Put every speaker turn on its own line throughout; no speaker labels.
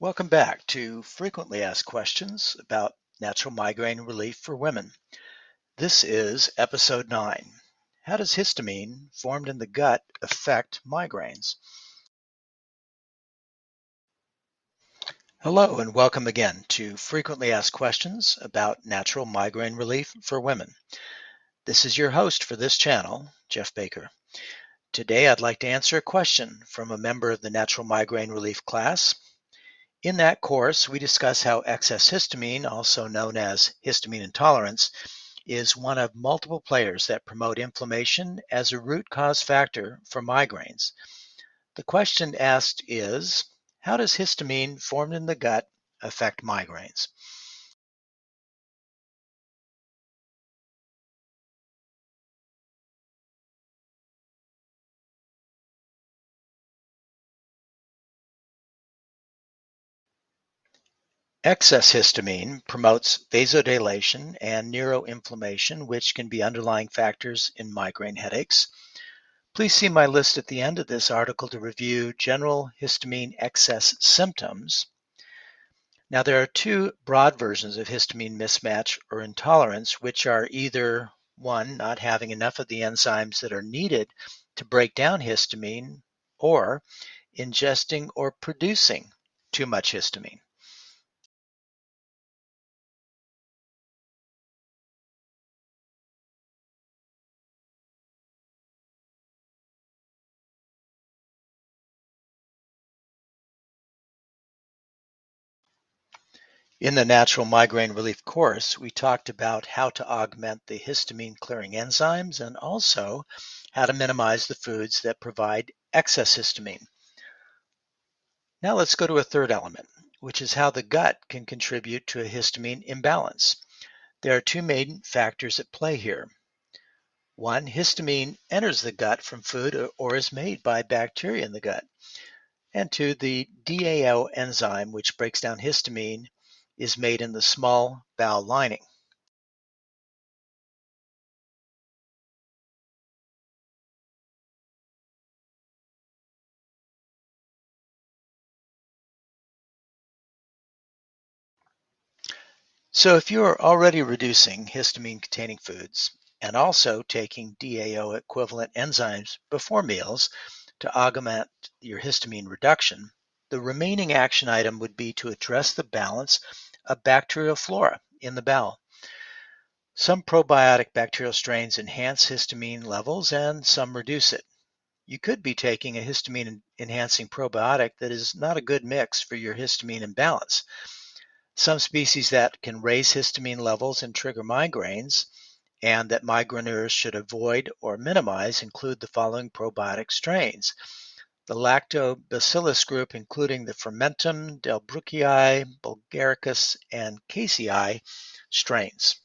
Welcome back to Frequently Asked Questions about Natural Migraine Relief for Women. This is Episode 9. How does histamine formed in the gut affect migraines? Hello and welcome again to Frequently Asked Questions about Natural Migraine Relief for Women. This is your host for this channel, Jeff Baker. Today I'd like to answer a question from a member of the Natural Migraine Relief class. In that course, we discuss how excess histamine, also known as histamine intolerance, is one of multiple players that promote inflammation as a root cause factor for migraines. The question asked is, how does histamine formed in the gut affect migraines? Excess histamine promotes vasodilation and neuroinflammation, which can be underlying factors in migraine headaches. Please see my list at the end of this article to review general histamine excess symptoms. Now, there are two broad versions of histamine mismatch or intolerance, which are either one, not having enough of the enzymes that are needed to break down histamine, or ingesting or producing too much histamine. In the Natural Migraine Relief course, we talked about how to augment the histamine clearing enzymes and also how to minimize the foods that provide excess histamine. Now let's go to a third element, which is how the gut can contribute to a histamine imbalance. There are two main factors at play here. One, histamine enters the gut from food or is made by bacteria in the gut. And two, the DAO enzyme, which breaks down histamine, is made in the small bowel lining. So if you are already reducing histamine-containing foods and also taking DAO equivalent enzymes before meals to augment your histamine reduction, the remaining action item would be to address the balance of bacterial flora in the bowel. Some probiotic bacterial strains enhance histamine levels and some reduce it. You could be taking a histamine-enhancing probiotic that is not a good mix for your histamine imbalance. Some species that can raise histamine levels and trigger migraines, and that migraineurs should avoid or minimize, include the following probiotic strains. The lactobacillus group, including the fermentum, delbrueckii, bulgaricus, and casei strains.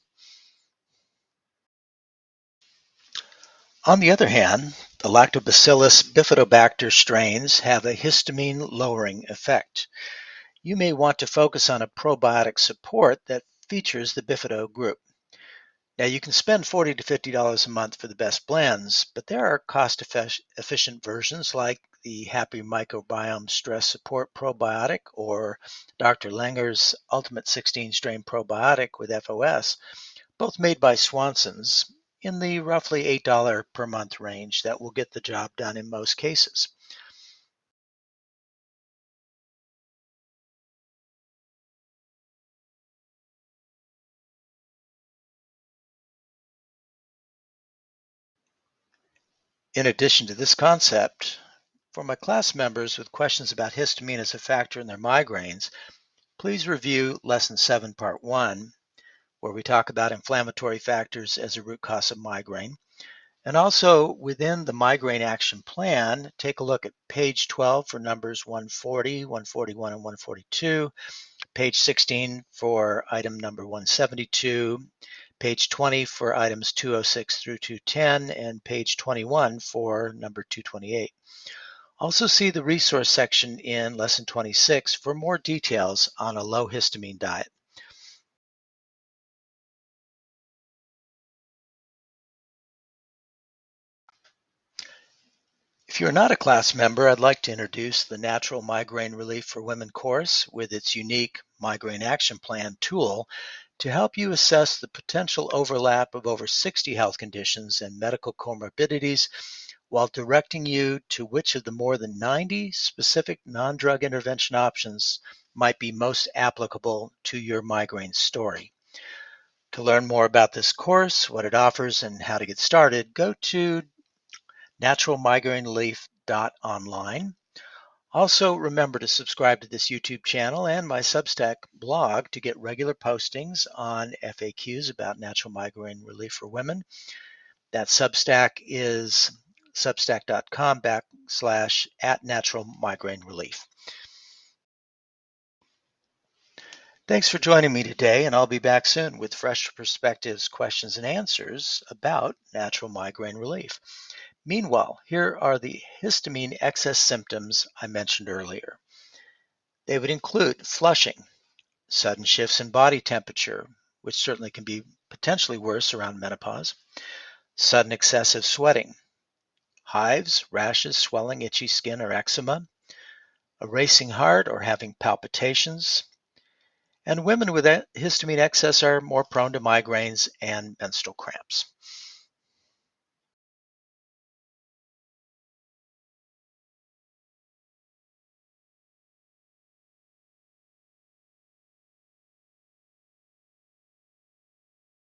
On the other hand, the lactobacillus bifidobacter strains have a histamine-lowering effect. You may want to focus on a probiotic support that features the bifido group. Now, you can spend $40 to $50 a month for the best blends, but there are cost-efficient versions like the Happy Microbiome Stress Support Probiotic or Dr. Langer's Ultimate 16-Strain Probiotic with FOS, both made by Swanson's, in the roughly $8 per month range that will get the job done in most cases. In addition to this concept, for my class members with questions about histamine as a factor in their migraines, please review Lesson 7, Part 1, where we talk about inflammatory factors as a root cause of migraine. And also within the Migraine Action Plan, take a look at page 12 for numbers 140, 141, and 142, page 16 for item number 172, page 20 for items 206 through 210, and page 21 for number 228. Also see the resource section in Lesson 26 for more details on a low histamine diet. If If you're not a class member, I'd like to introduce the Natural Migraine Relief for Women course with its unique Migraine Action Plan tool to help you assess the potential overlap of over 60 health conditions and medical comorbidities while directing you to which of the more than 90 specific non-drug intervention options might be most applicable to your migraine story. To learn more about this course, what it offers, and how to get started, go to naturalmigrainerelief.online. Also, remember to subscribe to this YouTube channel and my Substack blog to get regular postings on FAQs about natural migraine relief for women. That Substack is substack.com/@naturalmigrainerelief. Thanks for joining me today, and I'll be back soon with fresh perspectives, questions, and answers about natural migraine relief. Meanwhile, here are the histamine excess symptoms I mentioned earlier. They would include flushing, sudden shifts in body temperature, which certainly can be potentially worse around menopause, sudden excessive sweating, hives, rashes, swelling, itchy skin, or eczema, a racing heart or having palpitations, and women with histamine excess are more prone to migraines and menstrual cramps.